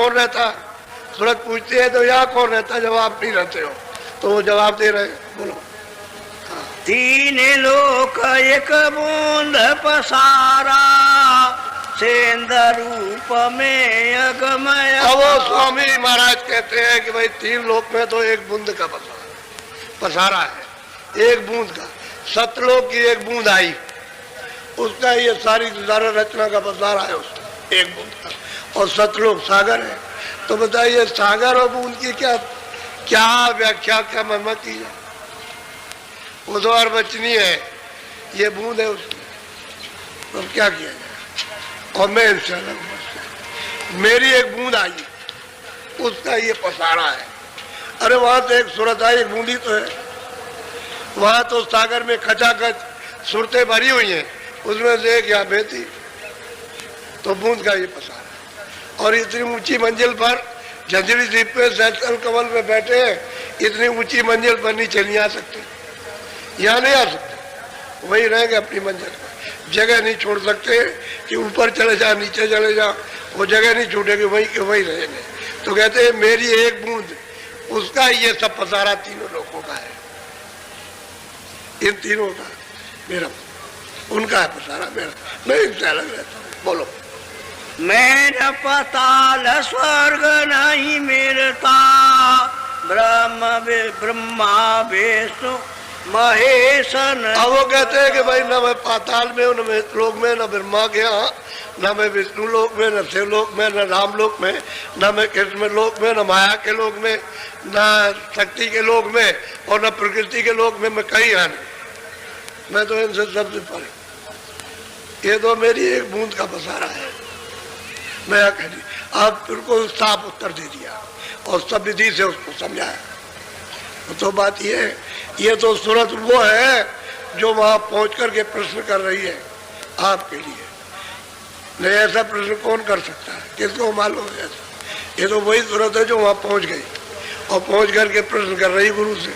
कौन रहता है? सूरज पूछती है तो यहाँ कौन रहता है जब आप नहीं रहते हो? तो वो जवाब दे रहे हैं, बोलो। तीन लोक एक बूंद पसारा, सेंद रूप में अगमय। अब वो स्वामी महाराज कहते हैं कि भाई तीन लोक में तो एक बूंद का पसारा है, एक बूंद का। सतलोक की एक बूंद आई, उसका ये सारी रचना का पसारा है उसका, एक बूंद का। और सतलोक सागर है। तो बताइए सागर और बूंद की क्या क्या व्याख्या, क्या महिमा की है? वो तो अर्वचनी है, ये बूंद है उसकी, तो क्या किया जाए? और मैं इससे अलग, मेरी एक बूंद आई, उसका ये पसारा है। अरे वहां तो एक सूरत आई, एक बूंदी तो है। वहां तो सागर में खचाखच सूरतें भरी हुई हैं, उसमें से एक यहाँ बहती, तो बूंद का ये पसारा। और इतनी ऊंची मंजिल पर झंझरी द्वीप पे सैतल कमल में बैठे हैं, इतनी ऊंची मंजिल पर नीचे नहीं आ सकते, यहाँ नहीं आ सकते, वही रहेंगे अपनी मंजिल पर। जगह नहीं छोड़ सकते कि ऊपर चले जा नीचे चले जा, वो जगह नहीं छूटेगी, वही के वही रहेंगे। तो कहते हैं मेरी एक बूंद, उसका ये सब पसारा तीनों लोगों का है, इन तीनों का मेरा, उनका है पसारा मेरा, मैं इनसे अलग रहता हूँ। बोलो। मेरा पाताल स्वर्ग नहीं मिलता, ब्रह्मा विष्णु महेश। अब वो कहते हैं कि भाई न मैं पाताल में हूँ, न मैं लोक में, न ब्रह्मा के यहाँ, न मैं विष्णु लोक में, न शिव लोक में, न राम लोक में, न मैं कृष्ण लोक में, न माया के लोक में, न शक्ति के लोक में, और न प्रकृति के लोक में, मैं कहीं यहाँ नहीं। मैं तो इनसे सबसे परे। ये तो मेरी एक बूंद का पसारा है। मैं कह दी, आप फिर को साफ उत्तर दे दिया और सब विधि से उसको समझाया। तो बात ये तो सूरत वो है जो वहां पहुंच करके प्रश्न कर रही है आपके लिए। नहीं, ऐसा प्रश्न कौन कर सकता है? किसको मालूम है ऐसा? ये तो वही सूरत है जो वहां पहुंच गई और पहुंच करके प्रश्न कर रही गुरु से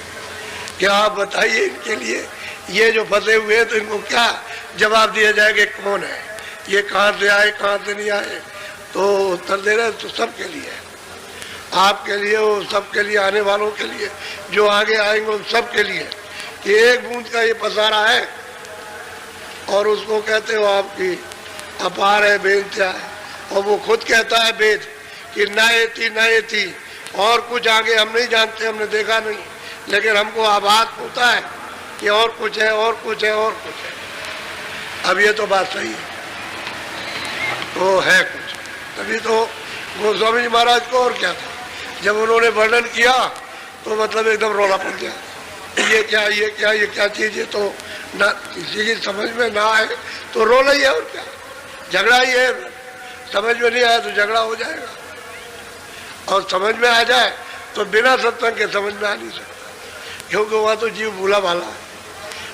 कि आप बताइए इनके लिए, ये जो फंसे हुए हैं तो इनको क्या जवाब दिया जाएगा, कौन है ये, कहाँ से आए, कहाँ से नहीं आए? तो उत्तर दे रहे तो सबके लिए है, आपके लिए, वो सबके लिए, आने वालों के लिए, जो आगे आएंगे उन सबके लिए। कि एक बूंद का ये पसारा है और उसको कहते हो आपकी अपार है, बेंचा है। और वो खुद कहता है वेद कि न थी, और कुछ आगे हम नहीं जानते, हमने देखा नहीं, लेकिन हमको आभास होता है कि और कुछ है, और कुछ है, और कुछ है। अब ये तो बात सही है, तो है कुछ। तभी तो गोस्वामी जी महाराज को और क्या था, जब उन्होंने वर्णन किया तो मतलब एकदम रोला पड़ गया, ये क्या, ये क्या, ये क्या चीज है। तो ना किसी की समझ में ना आए तो रोला ही है, और क्या, झगड़ा ही है। समझ में नहीं आया तो झगड़ा हो जाएगा, और समझ में आ जाए तो बिना सत्संग के समझ में आ नहीं सकता, क्योंकि वहाँ तो जीव भूला भाला है।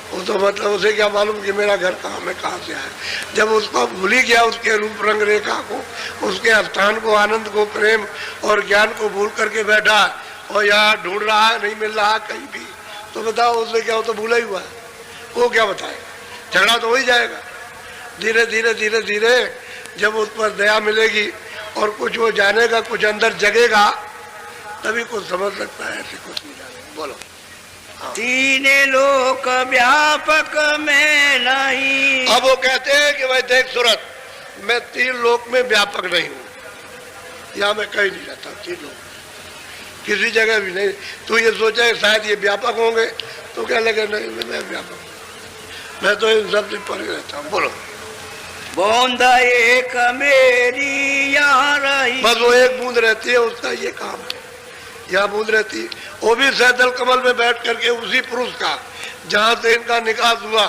वो तो मतलब उसे क्या मालूम कि मेरा घर कहाँ में कहाँ से आया। जब उसको भूल ही गया, उसके रूप रंग रेखा को, उसके स्थान को, आनंद को, प्रेम और ज्ञान को भूल करके बैठा और यहाँ ढूंढ रहा है, नहीं मिल रहा कहीं भी, तो बताओ उससे क्या, हो तो भूला ही हुआ है, वो क्या बताएगा? झगड़ा तो हो ही जाएगा। धीरे धीरे धीरे धीरे जब उस पर दया मिलेगी और कुछ वो जानेगा, कुछ अंदर जगेगा, तभी कुछ समझ सकता है, ऐसे कुछ नहीं जानेगा। बोलो। तीन लोक व्यापक में नहीं। अब वो कहते हैं कि भाई देख सूरत, मैं तीन लोक में व्यापक नहीं हूँ, यहाँ मैं कहीं नहीं रहता, तीन लोक किसी जगह भी नहीं। तू ये सोचा शायद ये व्यापक होंगे, तो क्या लगे नहीं मैं व्यापक हूँ, मैं तो इन सबसे परे रहता हूँ। बोलो। बूंद एक मेरी यहाँ रही। बस वो एक बूंद रहती है, उसका ये काम है, यहाँ बूंद रहती है। वो भी सैतल कमल में बैठ करके उसी पुरुष का जहाँ से इनका निकास हुआ,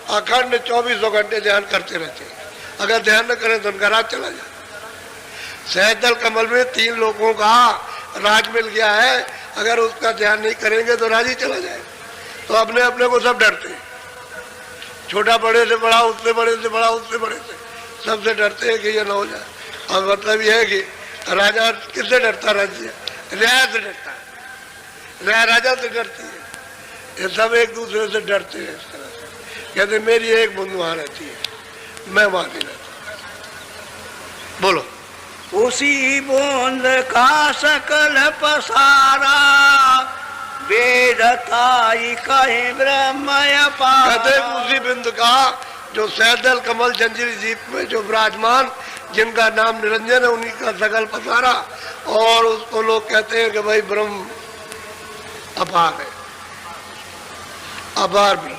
अखंड 24 घंटे ध्यान करते रहते हैं। अगर ध्यान न करें तो उनका राज चला जाए। सैतल कमल में तीन लोगों का राज मिल गया है, अगर उसका ध्यान नहीं करेंगे तो राज ही चला जाए। तो अपने अपने को सब डरते हैं, छोटा बड़े से बड़ा, उससे बड़े से बड़ा, उससे बड़े से, सबसे डरते हैं कि ये ना हो जाए। और मतलब ये है कि राजा किससे डरता? राज्य रियाया से डरता है, रियाया राजा से डरती है। ये सब एक दूसरे से डरते हैं इस तरह से। कहते मेरी एक बूंद वहां रहती है, मैं वहां नहीं रहता। बोलो। उसी बूंद का सकल पसारा, वेदताई कहे ब्रह्म कहते अपार। उसी बिंदु का जो सैदल कमल जंजीर जीप में जो विराजमान, जिनका नाम निरंजन है, उन्हीं का सकल पसारा। और उसको लोग कहते हैं कि भाई ब्रह्म अपार है, अपार भी।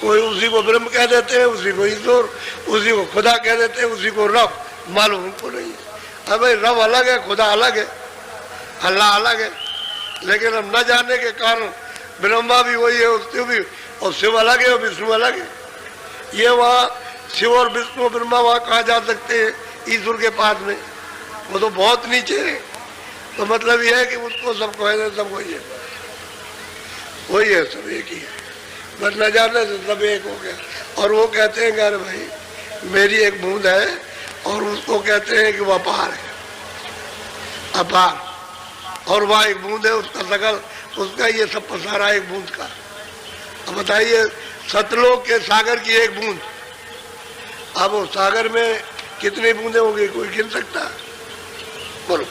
कोई उसी को ब्रह्म कह देते हैं, उसी को ईश्वर, उसी को खुदा कह देते हैं, उसी को रब। मालूम उनको नहीं है। अब भाई रब अलग है, खुदा अलग है, अल्लाह अलग है, लेकिन हम न जानने के कारण ब्रह्मा भी वही है, उससे भी, और शिव अलग है और विष्णु अलग है। ये वहाँ शिव और विष्णु ब्रह्मा वहाँ कहाँ जा सकते हैं ईश्वर के पास में? वो तो बहुत नीचे है। तो मतलब यह है कि उसको सबको है, सब वही है, वही है, सब एक ही है, बस न जानने से सब एक हो गया। और वो कहते हैं कि अरे भाई मेरी एक बूंद है, और उसको कहते हैं कि वो अपार है, अपार। और वह एक बूंद है, उसका सकल, उसका ये सब पसारा एक बूंद का। अब बताइए सतलोक के सागर की एक बूंद, अब वो सागर में कितनी बूंदे होंगी, कोई गिन सकता? बोलो।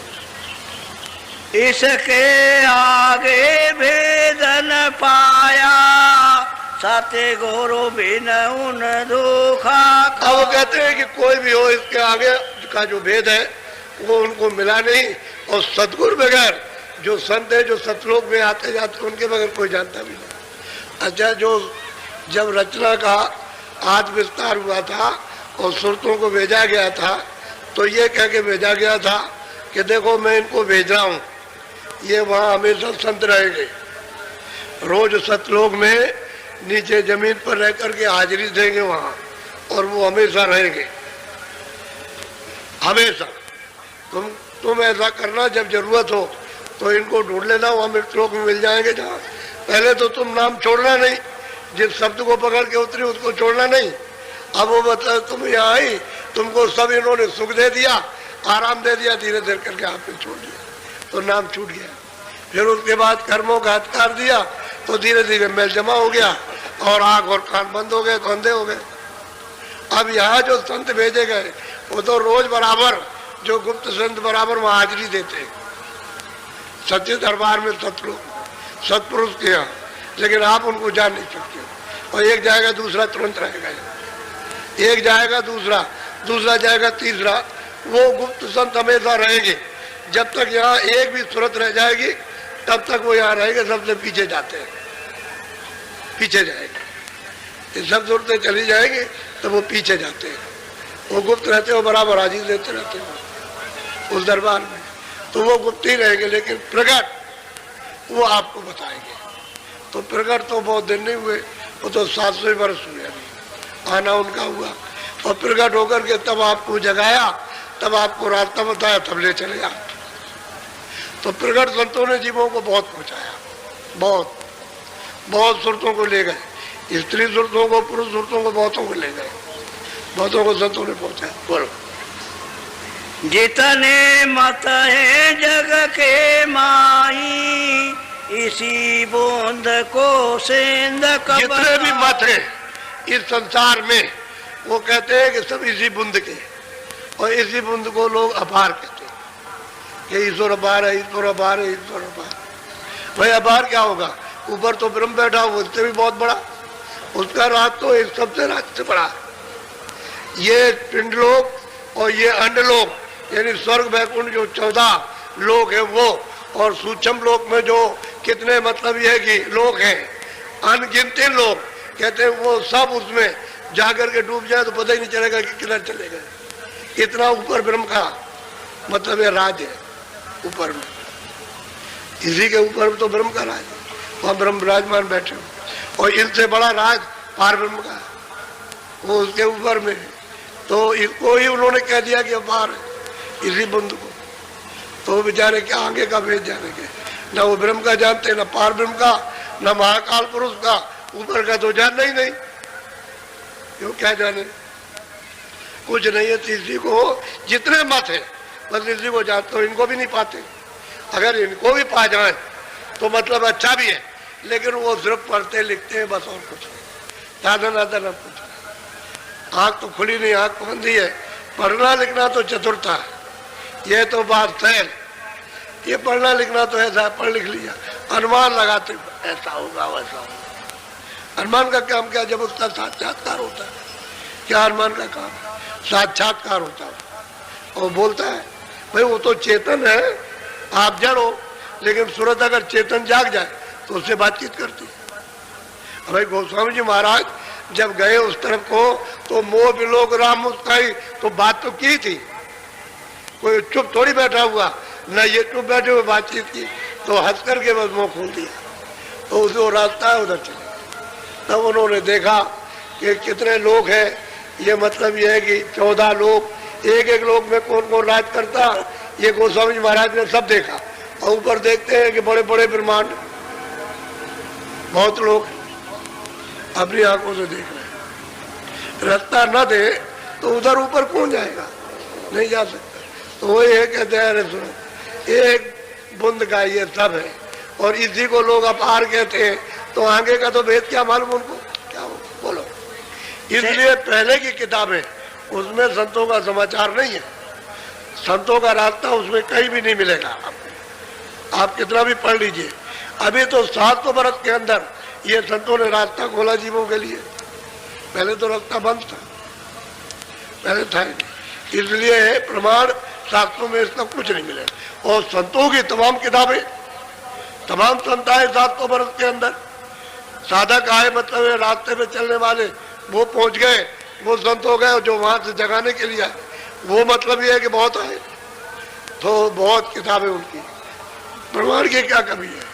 इसके आगे भेद न पाया, साते गुरु बिन उन दुखा। अब वो कहते हैं कि कोई भी हो, इसके आगे का जो भेद है वो उनको मिला नहीं। और सतगुरु बगैर जो संत है, जो सतलोक में आते जाते, उनके बगैर कोई जानता भी नहीं। अच्छा, जो जब रचना का आज विस्तार हुआ था और सुरतों को भेजा गया था, तो ये कह के भेजा गया था कि देखो मैं इनको भेज रहा हूँ, ये वहाँ हमेशा संत रहेंगे, रोज सतलोक में नीचे जमीन पर रह करके हाजिरी देंगे वहाँ, और वो हमेशा रहेंगे, हमेशा। तुम ऐसा करना, जब जरूरत हो तो इनको ढूंढ लेना, वो हमें श्लोक में मिल जाएंगे। जहाँ पहले तो तुम नाम छोड़ना नहीं, जिस शब्द को पकड़ के उतरी उसको छोड़ना नहीं। अब वो मतलब तुम यहाँ आई, तुमको सब इन्होंने सुख दे दिया, आराम दे दिया, धीरे धीरे करके आपने छोड़ दिया, तो नाम छूट गया। फिर उसके बाद कर्मों का हत्कार दिया, तो धीरे धीरे मेल जमा हो गया, और आँख और कान बंद हो गए, तो अंधे हो गए। अब यहाँ जो संत भेजे गए, वो तो रोज बराबर, जो गुप्त संत बराबर वहाँ हाजिरी देते हैं सच्चे दरबार में, सतलोक, सतपुरुष के यहाँ, लेकिन आप उनको जान नहीं सकते। और एक जाएगा दूसरा तुरंत रहेगा, एक जाएगा दूसरा, दूसरा जाएगा तीसरा। वो गुप्त संत हमेशा रहेंगे, जब तक यहाँ एक भी सूरत रह जाएगी तब तक वो यहाँ रहेंगे। सबसे पीछे जाते हैं, पीछे जाएंगे, ये सब सूरतें चली जाएंगी तो वो पीछे जाते हैं। वो गुप्त रहते हो, बराबर हाजिर देते रहते हैं उस दरबार में, तो वो गुप्त ही रहेंगे। लेकिन प्रकट वो आपको बताएंगे। तो प्रकट तो बहुत दिन नहीं हुए, वो तो 700 वर्ष हुए अभी आना उनका हुआ। और प्रकट होकर के तब आपको जगाया, तब आपको रास्ता बताया, तब ले चले आप। तो प्रकट संतों ने जीवों को बहुत पहुंचाया, बहुत बहुत सुरतों को ले गए, स्त्री सुरतों को, पुरुष सुरतों को, बहुतों को ले गए, बहुतों को संतों ने पहुंचाया। बोलो। जितने मत है जग के माई, इसी बूंद को सेंध कब। जितने भी मत है इस संसार में, वो कहते हैं कि सब इसी बूंद के, और इसी बूंद को लोग अपार कहते हैं कि ईश्वर अपार है, ईश्वर अपार है, ईश्वर अपार। भाई अपार क्या होगा? ऊपर तो ब्रह्म बैठा, वो उससे भी बहुत बड़ा, उसका राज तो एक सबसे राज से बड़ा। ये पिंड लोक और ये अंड लोक, यानी स्वर्ग वैकुंठ जो 14 लोक है वो, और सूक्ष्म लोक में जो कितने मतलब ये है कि लोक हैं, अनगिनती लोग, कहते हैं वो सब उसमें जाकर के डूब जाए तो पता ही नहीं चलेगा कि किधर चले गए। इतना ऊपर ब्रह्म का मतलब ये राज है ऊपर में, इसी के ऊपर तो ब्रह्म का राज है, वहाँ ब्रह्म विराजमान बैठे हो। और इनसे बड़ा राज पार ब्रह्म का, वो उसके ऊपर में। तो इसको ही उन्होंने कह दिया कि अपार है, इसी बंधु को। तो बेचारे क्या आगे का भेज जाने के, न वो ब्रह्म का जानते, न पार ब्रह्म का, न महाकाल पुरुष का, ऊपर का तो जानना ही नहीं, क्यों क्या जाने, कुछ नहीं है। इसी को जितने मत है बस इसी को जानते हो, इनको भी नहीं पाते। अगर इनको भी पा जाए तो मतलब अच्छा भी है, लेकिन वो सिर्फ पढ़ते लिखते हैं बस, और कुछ नहीं, ज्यादा ज्यादा न कुछ। आँख तो खुली नहीं, आँख बंदी है, पढ़ना लिखना तो चतुरता है, ये तो बात है। ये पढ़ना लिखना तो ऐसा है, पढ़ लिख लिया, अनुमान लगाते ऐसा होगा वैसा होगा। अनुमान का काम क्या, जब उसका साक्षात्कार होता है। क्या अनुमान का काम? साक्षात्कार होता है। और बोलता है भाई वो तो चेतन है, आप जड़ हो, लेकिन सूरत अगर चेतन जाग जाए तो उससे बातचीत करती है। भाई गोस्वामी जी महाराज जब गए उस तरफ को तो मोह विलोक राम मुस्काई, तो बात तो की थी, कोई चुप थोड़ी बैठा हुआ, न ये चुप बैठे हुए बातचीत की, तो हंस करके बस मुंह खोल दिया, तो उसे रास्ता है उधर चले। तब उन्होंने देखा कि कितने लोग हैं, ये मतलब ये है कि 14 लोग, एक एक लोग में कौन कौन राज करता, ये गोस्वामी जी महाराज ने सब देखा। और ऊपर देखते हैं कि बड़े बड़े ब्रह्मांड, बहुत लोग अपनी आंखों से देख रहे हैं। रास्ता न दे तो उधर ऊपर कौन जाएगा, नहीं जा सकता। तो वही है, कहते हैं अरे सुनो, एक बूंद का ये सब है, और इसी को लोग अपार कहते हैं, तो आगे का तो भेद क्या मालूम उनको, क्या बोलो। इसलिए पहले की किताबें उसमें संतों का समाचार नहीं है, संतों का रास्ता उसमें कहीं भी नहीं मिलेगा आपको। आप कितना भी पढ़ लीजिए, अभी तो 700 वर्ष के अंदर ये संतों ने रास्ता खोला जीवों के लिए। पहले तो रास्ता बंद था, पहले था ही नहीं। इसलिए प्रमाण शास्त्रों में इसका कुछ नहीं मिलेगा। और संतों की तमाम किताबें, तमाम संत आए 700 वर्ष के अंदर, साधक आए मतलब रास्ते में चलने वाले, वो पहुंच गए, वो संत हो गए, जो वहां से जगाने के लिए आए, वो मतलब ये है कि बहुत आए। तो बहुत किताबें उनकी, प्रमाण की क्या कमी है,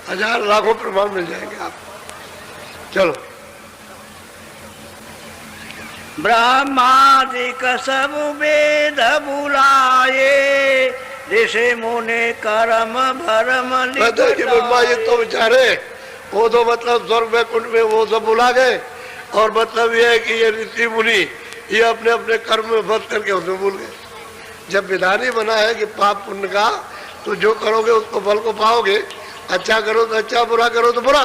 हजार लाखों प्रमाण मिल जाएंगे आपको। चलो, ब्रह्मादिक सब वेद बुलाए, ऋषि मुनि कर्म भरम ब्रह्मा जी तो बेचारे, वो तो मतलब स्वर्ग वैकुंठ में वो सब बुला गए, और मतलब ये है कि ये ऋषि मुनि ये अपने अपने कर्म में फंस करके उसमें भूल गए। जब विधान ही बना है कि पाप पुण्य का, तो जो करोगे उसको फल को पाओगे, अच्छा करो तो अच्छा, बुरा करो तो बुरा।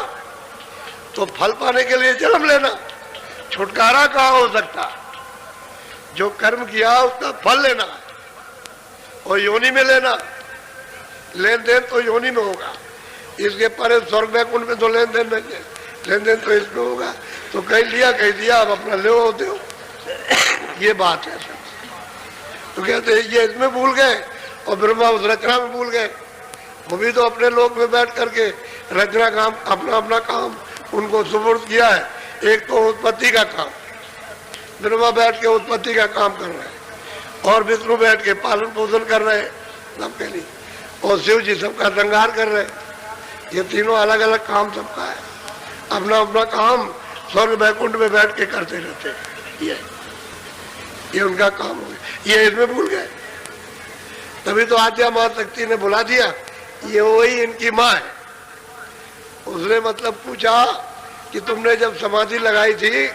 तो फल पाने के लिए जन्म लेना, छुटकारा कहाँ हो सकता। जो कर्म किया उसका फल लेना और योनि में लेना, लेन देन तो योनि में होगा, इसके परे स्वर्ग वैकुंठ में तो लेन देन नहीं है, लेन देन तो इसमें होगा। तो कहीं लिया अब अपना ले दो, ये बात है। तो कहते हैं ये इसमें भूल गए, और ब्रह्मा उस रचना में भूल गए। वो भी तो अपने लोक में बैठ करके रचना काम, अपना अपना काम उनको सुपुर्द किया है। एक तो उत्पत्ति का काम, ब्रह्मा बैठ के उत्पत्ति का काम कर रहे हैं, और विष्णु बैठ के पालन पोषण कर रहे हैं सबके लिए, और शिव जी सबका श्रृंगार कर रहे हैं। ये तीनों अलग अलग काम सबका है, अपना अपना काम स्वर्ग वैकुंठ में बैठ के करते रहते हैं। ये उनका काम हो गया, ये इसमें भूल गए। तभी तो आद्या महाशक्ति ने बुला दिया, ये वही इनकी माँ है। उसने मतलब पूछा कि तुमने जब समाधि लगाई थी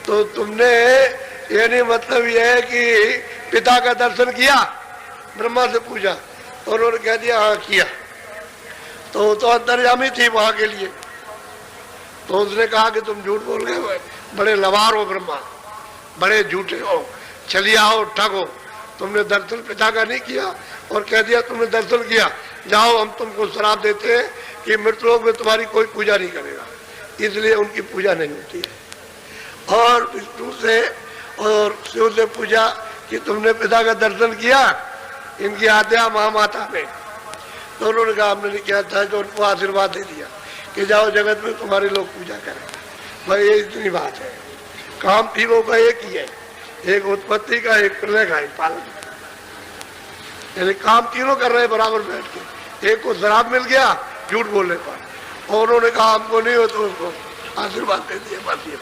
तो तुमने, यानी मतलब यह है कि पिता का दर्शन किया, ब्रह्मा से पूछा, और उन्होंने कह दिया हाँ किया। तो अंतर्यामी थी वहां के लिए। तो उसने कहा कि तुम झूठ बोल गए, बड़े लवार हो ब्रह्मा, बड़े झूठे हो, छलिया हो, ठग हो, तुमने दर्शन पिता का नहीं किया, और कह दिया तुमने दर्शन किया, जाओ हम तुमको श्राप देते हैं कि मृतलोक में तुम्हारी कोई पूजा नहीं करेगा। इसलिए उनकी पूजा नहीं होती है। और विष्णु से और शिव से पूछा कि तुमने पिता का दर्शन किया, इनकी आद्या महामाता ने। तो उन्होंने कहा हमने नहीं किया था, तो उनको आशीर्वाद दे दिया कि जाओ जगत में तुम्हारे लोग पूजा करें। भाई ये इतनी बात है। काम तीनों का एक ही है, एक उत्पत्ति का, एक प्रलय का, एक पालन का। यानी काम तीनों कर रहे हैं बराबर बैठ के। एक को शराब मिल गया झूठ बोलने पर, और उन्होंने कहा हमको नहीं हो, तो उसको आशीर्वाद दे दिया। बस ये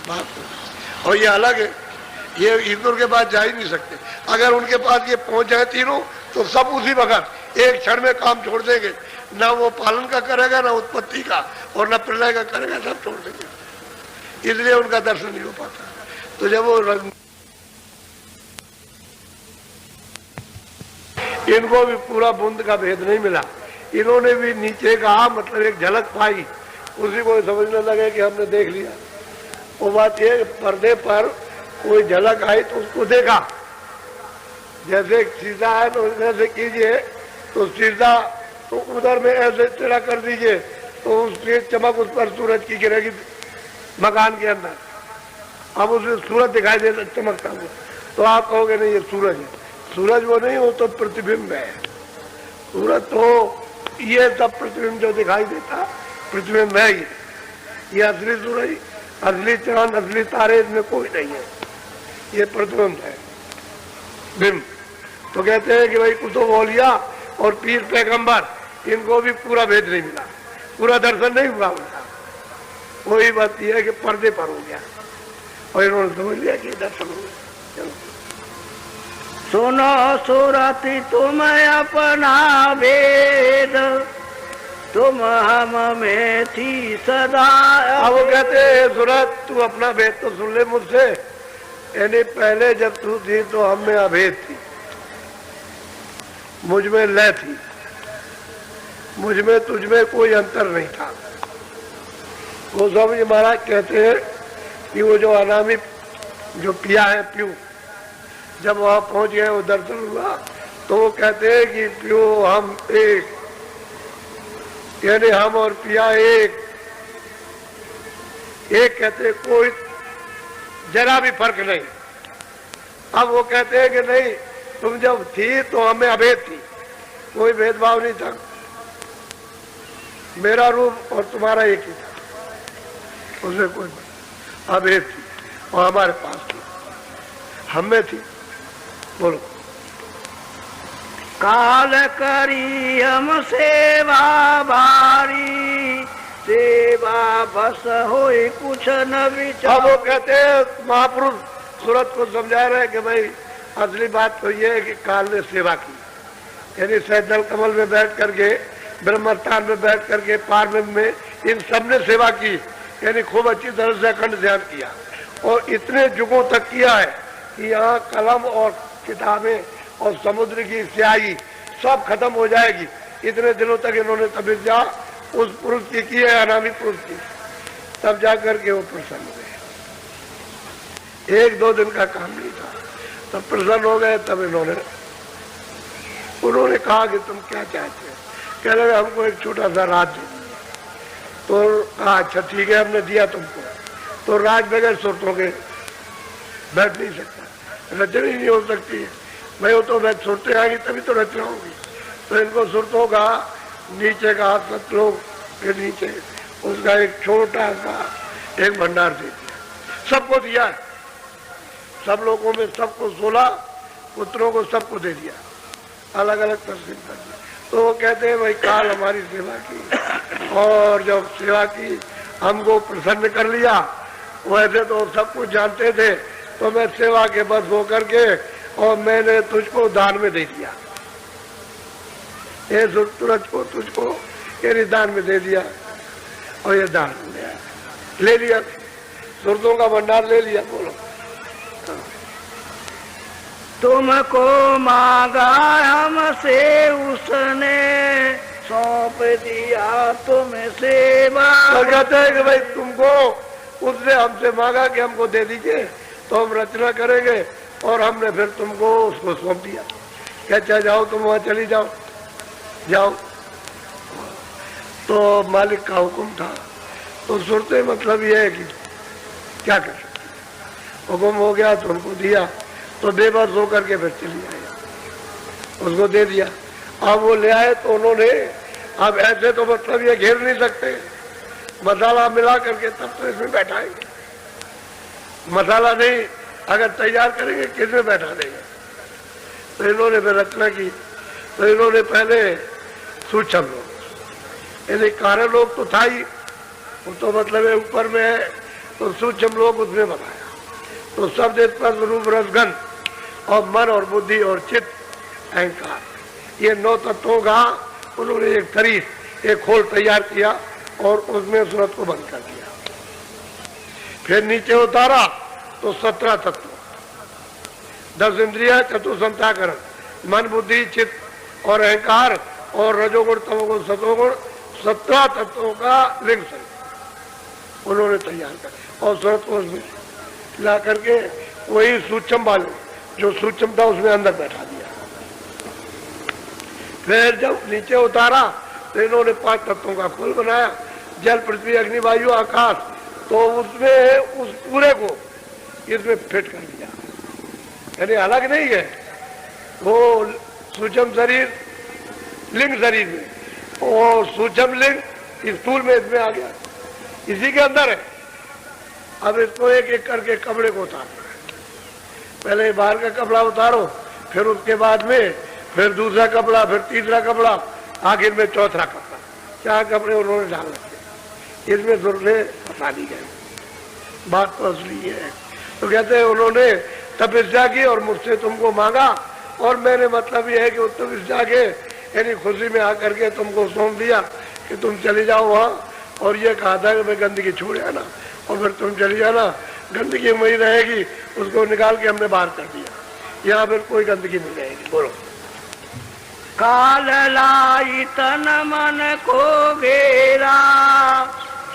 बात। और ये अलग है, ये ईश्वर के पास जा ही नहीं सकते। अगर उनके पास ये पहुंच जाए तीनों, तो सब उसी वक्त एक क्षण में काम छोड़ देंगे। ना वो पालन का करेगा, ना उत्पत्ति का, और ना प्रलय का करेगा, सब छोड़ देंगे। इसलिए उनका दर्शन नहीं हो पाता। तो जब वो इनको भी पूरा बूंद का भेद नहीं मिला, इन्होंने भी नीचे का मतलब एक झलक पाई, उसी को समझने लगे कि हमने देख लिया। वो बात ये, पर्दे पर कोई झलक आई तो उसको देखा, जैसे सीधा है तो ऐसे कीजिए तो सीधा, तो उधर में ऐसे टेढ़ा कर दीजिए तो उसकी चमक उस पर सूरज की गिरेगी मकान के अंदर। अब उसमें सूरज दिखाई देता चमकता हुआ, तो आप कहोगे नहीं ये सूरज है। सूरज वो नहीं, वो तो प्रतिबिंब है। सूरज तो ये सब प्रतिबिंब जो दिखाई देता प्रतिबिंब है ये असली सूरज, असली चांद, असली तारे इसमें कोई नहीं है, ये प्रतिबिंब है, बिंब। तो कहते हैं कि भाई कुतुब औलिया और पीर पैगंबर, इनको भी पूरा भेद नहीं मिला, पूरा दर्शन नहीं हुआ उनका। वही बात यह है कि पर्दे पर हो गया और इन्होंने समझ लिया कि दर्शन हो गया। चलो सुनो सुरति तुम अपना भेद, तुम हम में थी सदा। अब वो कहते हैं सूरत तू अपना भेद तो सुन ले मुझसे, यानी पहले जब तू थी तो हम में अभेद थी, मुझ में लय थी, मुझ में तुझ में कोई अंतर नहीं था। गोस्वामी जी महाराज कहते हैं कि वो जो अनामी जो पिया है प्यू, जब वहां पहुंच गए वो दर्शन हुआ तो वो कहते हैं कि प्यू हम एक, यानी हम और पिया एक कहते हैं, कोई जरा भी फर्क नहीं। अब वो कहते हैं कि नहीं तुम जब थी तो हमें अभेद थी, कोई भेदभाव नहीं था, मेरा रूप और तुम्हारा एक ही था, उसमें कोई अभेद थी और हमारे पास थी, हम में थी। बोलो काल करी हम सेवा भारी, सेवा बस होई कुछ न विचार। अब वो कहते हैं महापुरुष सूरत को समझा रहे कि भाई असली बात तो ये है कि काल ने सेवा की, यानी सैदल कमल में बैठ करके, ब्रह्मस्थान में बैठ करके, पार्वत में, इन सब ने सेवा की, यानी खूब अच्छी तरह से अखंड ध्यान किया और इतने युगों तक किया है कि यहाँ कलम और किताबें और समुद्र की स्याही सब खत्म हो जाएगी। इतने दिनों तक इन्होंने तपस्या उस पुरुष की है, अनामी पुरुष की, तब जाकर के वो प्रसन्न हुए। एक दो दिन का काम नहीं था, तब प्रसन्न हो गए। तब उन्होंने कहा कि तुम क्या चाहते हो? कह रहे हमको एक छोटा सा राज्य दीजिए। तो कहा अच्छा ठीक है, हमने दिया तुमको। तो राज बगैर सुरतों के बैठ नहीं सकता, रचना ही नहीं हो सकती है भाई, वो तो मैं सुरतें आएंगी तभी तो रचना होगी। तो इनको सुरतों का नीचे का सतलोक के नीचे उसका एक छोटा सा एक भंडार दे दिया, सबको दिया, सब लोगों में सबको 16 पुत्रों को सबको दे दिया, अलग अलग तस्वीर कर दिया। तो वो कहते हैं भाई काल हमारी सेवा की और जब सेवा की हमको प्रसन्न कर लिया, वैसे तो सब कुछ जानते थे, तो मैं सेवा के बस होकर के और मैंने तुझको दान में दे दिया, ये सूरज को तुझको ये दान में दे दिया और ये दान ले लिया, सूरतों का भंडार ले लिया। बोलो तुमको मांगा हमसे उसने, सौंप दिया तुम्हें सेवा। तो कहते हैं कि भाई तुमको उसने हमसे मांगा कि हमको दे दीजिए तो हम रचना करेंगे, और हमने फिर तुमको उसको सौंप दिया। क्या जाओ तुम वहां चली जाओ, जाओ। तो मालिक का हुक्म था, तो सुनते मतलब ये है कि क्या कर सकते, हुक्म हो गया तो उनको दिया, तो बेबस होकर के फिर चली आए, उसको दे दिया। अब वो ले आए तो उन्होंने, अब ऐसे तो मतलब ये घेर नहीं सकते, मसाला मिला करके तब तो इसमें बैठाएंगे, मसाला नहीं अगर तैयार करेंगे किसमें बैठा देंगे। तो इन्होंने फिर रचना की, तो इन्होंने पहले सूक्ष्म लोग, यानी कारण लोग तो था ही, वो तो मतलब है ऊपर में है, तो सूक्ष्म लोग उसमें बनाया। तो शब्द स्पर्श रूप रसगंध और मन और बुद्धि और चित्त अहंकार, ये 9 तत्वों का उन्होंने एक शरीर, एक खोल तैयार किया और उसमें सूरत को बंद कर दिया। फिर नीचे उतारा तो 17 तत्व, 10 इंद्रिया, चतुसंताकरण, मन बुद्धि चित्त और अहंकार और रजोगुण तमोगुण सतोगुण, 17 तत्वों का लिंग शरीर उन्होंने तैयार कर और सूरत को उसमें ला करके वही सूक्ष्म वाले जो सूक्ष्म था उसमें अंदर बैठा दिया। फिर जब नीचे उतारा तो इन्होंने 5 तत्वों का कुल बनाया, जल पृथ्वी अग्नि वायु आकाश, तो उसमें उस पूरे को इसमें फिट कर दिया, यानी अलग नहीं है वो सूक्ष्म शरीर लिंग शरीर में और सूक्ष्म लिंग स्थूल में इसमें आ गया, इसी के अंदर है। अब इसको एक एक करके कपड़े को उतारना है, पहले बाहर का कपड़ा उतारो, फिर उसके बाद में फिर दूसरा कपड़ा, फिर तीसरा कपड़ा, आखिर में चौथा कपड़ा। 4 कपड़े उन्होंने डाल रखे, इसमें सुरने फंसा दी गए। बात तो असली है। तो कहते हैं उन्होंने तपस्या की और मुझसे तुमको मांगा, और मैंने मतलब ये है कि तपस्या के यानी खुशी में आकर के तुमको सौंप दिया कि तुम चली जाओ वहाँ, और ये कहा था कि मैं गंदगी छोड़ आना, और फिर तुम चली जाना, गंदगी वही रहेगी, उसको निकाल के हमने बाहर कर दिया, यहाँ फिर कोई गंदगी नहीं रहेगी। बोलो। काल लाई तन मन को घेरा,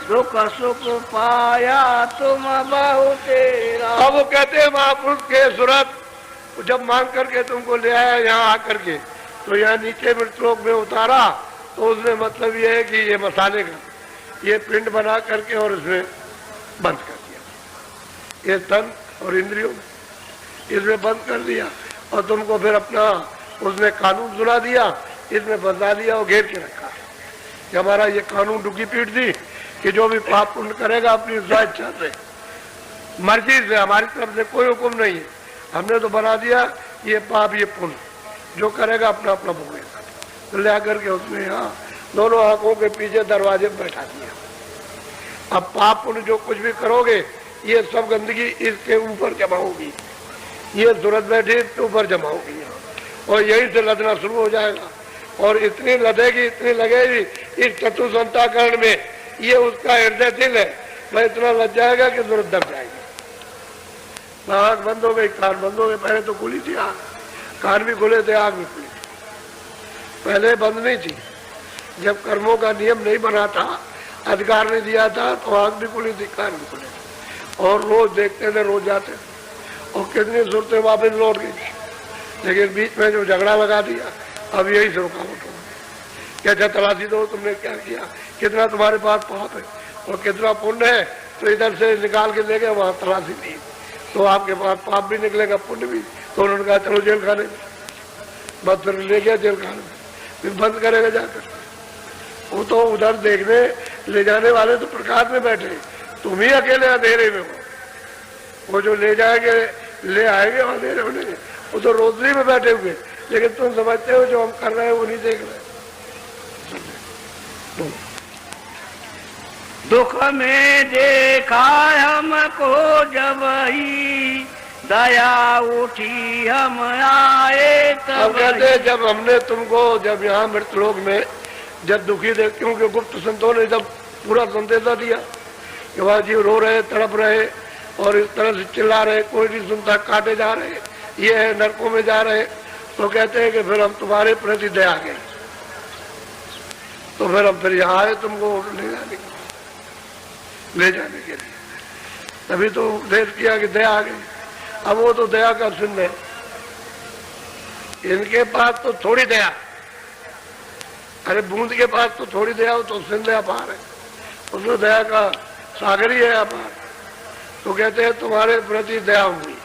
दुख सुख पाया तुम बहु तेरा। अब वो कहते हैं महापुरुष के सूरत जब मांग करके तुमको ले आया यहाँ आकर के, तो यहाँ नीचे मृतलोक में उतारा, तो उसमें मतलब ये है कि ये मसाले का ये पिंड बना करके और इसमें बंद कर दिया, ये तन और इंद्रियों इसमें बंद कर दिया, और तुमको फिर अपना उसने कानून सुना दिया, इसमें बंधा दिया और घेर के रखा कि हमारा ये कानून डुकी पीट दी कि जो भी पाप पुण्य करेगा अपनी इच्छा से मर्जी से, हमारी तरफ से कोई हुक्म नहीं है, हमने तो बना दिया ये पाप ये पुण्य जो करेगा अपना अपना भोगेगा। तो ले आकर के उसने यहाँ दोनों आंखों के पीछे दरवाजे में बैठा दिया। अब पाप पुण्य जो कुछ भी करोगे ये सब गंदगी इसके ऊपर जमा होगी, ये सूरत बैठी इसके ऊपर जमा होगी और यहीं से लदना शुरू हो जाएगा, और इतनी लदेगी इतनी लगेगी इस चतुसंताकरण में, ये उसका हृदय दिल है, वह इतना लग जाएगा कि सूरत दब जाएगी। आँख बंद हो गई, कान बंद हो गए, पहले तो खुली थी आँख, कान भी खुले थे, आँख भी खुली थी, पहले बंद नहीं थी। जब कर्मों का नियम नहीं बना था, अधिकार नहीं दिया था, तो आँख भी खुली थी, कान भी खुले थे, और रोज देखते थे, रोज जाते थे, और कितनी सूरतें वापस लौट गई थी। लेकिन बीच में जो झगड़ा लगा दिया, अब यही से रुकावट हो गई। क्या तलाशी दो, तुमने क्या किया, कितना तुम्हारे पास पाप है और कितना पुण्य है, तो इधर से निकाल के ले गए, वहाँ तलाशी दी, तो आपके पास पाप भी निकलेगा पुण्य भी। तो उन्होंने कहा चलो जेल खाने में, बस फिर ले गया जेल खाने में, फिर बंद करेगा जाकर। वो तो उधर देखने ले जाने वाले तो प्रकाश में बैठे, तुम ही अकेले अंधेरे में हो, वो जो ले जाएंगे ले आएंगे अंधेरे होने, वो तो रोशनी में बैठे हुए, लेकिन तुम समझते हो जो हम कर रहे हैं वो नहीं देख रहे। दुख में देखा हमको जब ही दया उठी हम आए अब कहते जब हमने तुमको, जब यहाँ मृतलोक में जब दुखी देख, क्योंकि गुप्त संतों ने जब पूरा संदेशा दिया कि वहाँ जीव रो रहे, तड़प रहे और इस तरह से चिल्ला रहे, कोई नहीं सुनता, काटे जा रहे, ये है नरकों में जा रहे, तो कहते हैं कि फिर हम तुम्हारे प्रति दया आ गए, तो फिर हम फिर यहाँ आए तुमको ले जाने के लिए, तभी तो उपदेश किया कि दया आ गई। अब वो तो दया का सिंध है, इनके पास तो थोड़ी दया, अरे बूंद के पास तो थोड़ी दया हो, तो सिंध अपार है, उसमें दया का सागर ही है अपार। तो कहते हैं तुम्हारे प्रति दया हुई,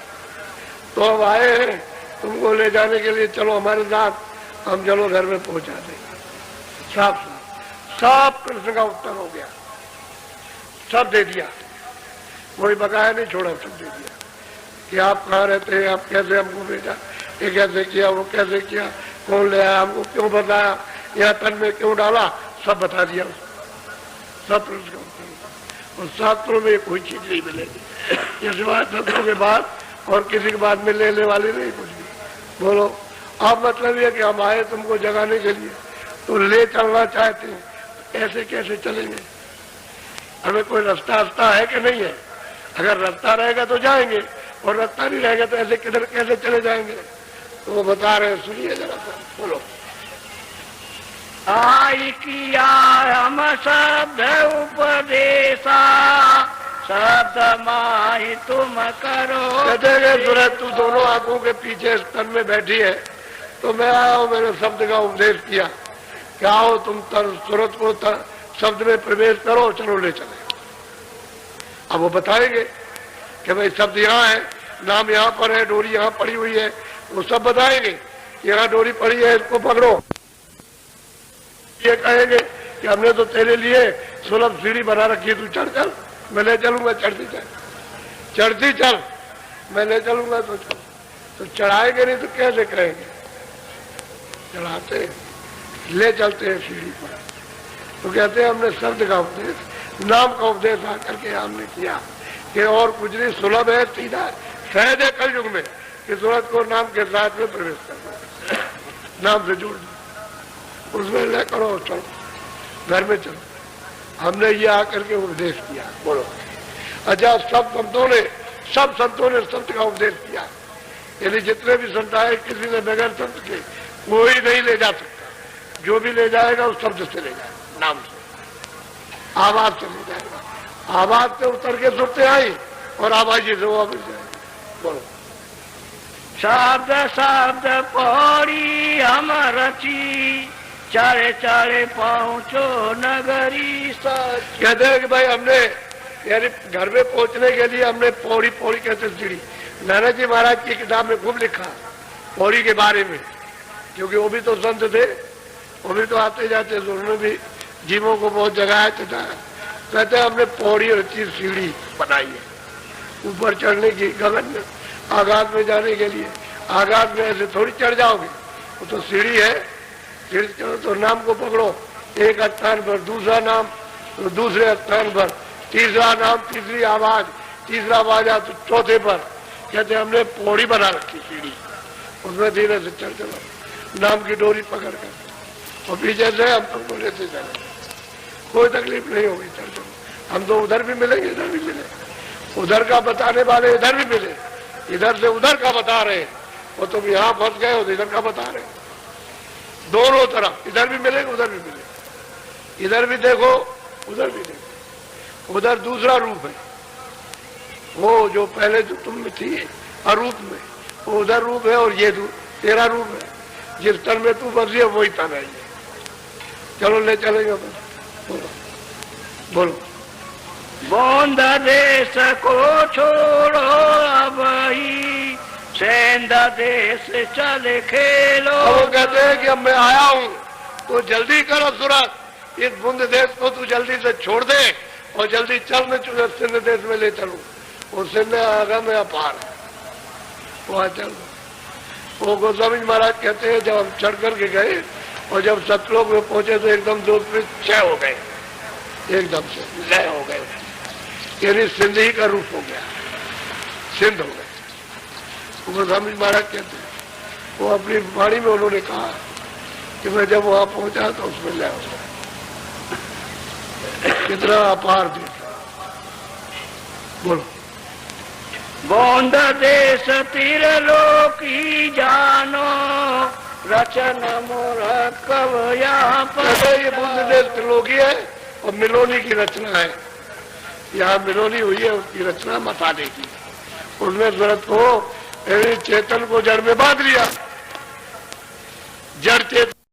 तो अब आए हैं तुमको ले जाने के लिए, चलो हमारे साथ, हम चलो घर में पहुंचा देंगे। साफ सब प्रश्न का उत्तर हो गया, सब दे दिया, कोई बकाया नहीं छोड़ा, सब दे दिया कि आप कहाँ रहते हैं, आप कैसे हमको भेजा, ये कैसे किया, वो कैसे किया, कौन ले आया, हमको क्यों बताया, यहाँ तन में क्यों डाला, सब बता दिया, सब प्रश्न का उत्तर। और शास्त्रों में कोई चीज नहीं मिलेगी, ये सिवाय शास्त्रों के बाद और किसी के बाद में लेने वाले नहीं कुछ भी। बोलो, आप मतलब ये कि हम आए तुमको जगाने के लिए, तो ले चलना चाहते हैं, ऐसे कैसे चलेंगे, हमें कोई रास्ता है कि नहीं है, अगर रास्ता रहेगा तो जाएंगे, और रास्ता नहीं रहेगा तो ऐसे किधर कैसे चले जाएंगे। तो वो बता रहे, सुनिए जरा सा, बोलो। आई किया हम शब्द उपदेशा, शब्द माही तुम करो। कहते हैं सूरज तू दोनों आंखों के पीछे स्तन में बैठी है, तो मैं आया हूँ, मैंने शब्द का उपदेश किया कि आओ तुम सूरज को शब्द में प्रवेश करो, चलो ले चले। अब वो बताएंगे कि भाई शब्द यहाँ है, नाम यहाँ पर है, डोरी यहाँ पड़ी हुई है, वो सब बताएंगे। यहाँ डोरी पड़ी है, इसको पकड़ो। ये कहेंगे कि हमने तो तेरे लिए सुलभ सीढ़ी बना रखी है, तू चढ़ चल, मैं ले चलूंगा, चढ़ती चल, चढ़ती चल, मैं ले चलूंगा, तो चल। तो चढ़ाएंगे नहीं तो कैसे कहेंगे? चढ़ाते ले चलते हैं सीढ़ी पर। तो कहते हैं हमने शब्द का उपदेश, नाम का उपदेश आकर के हमने किया कि और कुछ नहीं, सुलभ है, सीधा सहज है कल युग में कि सूरज को नाम के साथ में प्रवेश करना, नाम से जोड़ दो, उसमें ले करो, चलो घर में चलो। हमने ये आकर के उपदेश किया। बोलो अच्छा, सब संतों ने शब्द का उपदेश किया, यानी जितने भी संत आए किसी ने बगैर शब्द के कोई नहीं ले जा सकता। जो भी ले जाएगा उस शब्द से ले जाएगा, नाम से, आवाज से ले जाएगा। आवाज से उतर के सुनते आई और आवाज से वो मिल जाएगी। बोलो शब्द शब्द पौड़ी हम रची, चारे चारे पहुँचो नगरी सच। कहते हैं कि भाई हमने यानी घर में पहुंचने के लिए हमने पौड़ी पौड़ी कहते सीढ़ी, नानक जी महाराज की किताब में खूब लिखा पौड़ी के बारे में, क्योंकि वो भी तो संत थे, वो भी तो आते जाते, तो उन्होंने भी जीवों को बहुत जगाया चढ़ाया। कहते हैं हमने पौड़ी रची सीढ़ी बनाई है ऊपर चढ़ने की, गगन में आकाश में जाने के लिए। आकाश में ऐसे थोड़ी चढ़ जाओगे, वो तो सीढ़ी है, सीढ़ी चढ़ो तो नाम को पकड़ो, एक स्थान पर दूसरा नाम, तो दूसरे स्थान पर तीसरा नाम, तीसरी आवाज, तीसरा बाजा तो चौथे पर। कहते हमने पौड़ी बना रखी सीढ़ी, उसमें धीरे से चढ़ चलो, नाम की डोरी पकड़ कर, और पीछे से हम तुमको लेते चले, कोई तकलीफ नहीं होगी, चढ़ चलो। हम तो उधर भी मिलेंगे, इधर भी मिले, उधर का बताने वाले इधर भी मिले, इधर से उधर का बता रहे, वो तुम यहाँ फंस गए हो, इधर का बता रहे, दोनों तरफ इधर भी मिलेंगे, उधर भी मिलेंगे, इधर भी देखो, उधर भी देखो। उधर दूसरा रूप है, वो जो पहले जो तुम में थी अरूप में, वो उधर रूप है, और ये तेरा रूप है, जिस तन में तू बसी है वही तन है ये। चलो ले चलेंगे बस। बोलो बोलो बोंद देश को छोड़ो अब ही, सेंध देश चले खेलो। वो कहते हैं कि अब मैं आया हूँ तो जल्दी करो सूरज, इस बुंद देश को तू जल्दी से छोड़ दे और जल्दी चल, मैं तुझे सिंध देश में ले चलूं। और सिंध आगा में अपार है, वहां चल। वो गोस्वामी महाराज कहते हैं जब हम चढ़ करके गए और जब सतलोक में पहुंचे तो एकदम जोत में क्षय हो गए, एकदम से लय हो गए, यानी सिंध ही का रूप हो गया, सिंध हो गए। गोस्वामी महाराज कहते हैं, वो अपनी वाणी में उन्होंने कहा कि मैं जब वहां पहुंचा तो उसमें लय हो गया। कितना अपार देश। बोलो बोंद देश तीर लोकी जानो, रचन मोर कव यहाँ पर। ये बुंद देश त्रिलोकी है और मिलोनी की रचना है, यहाँ मिलोनी हुई है, उसकी रचना मसाले की। उसमें सूरत को चेतन को जड़ में बांध लिया, जड़ चेतन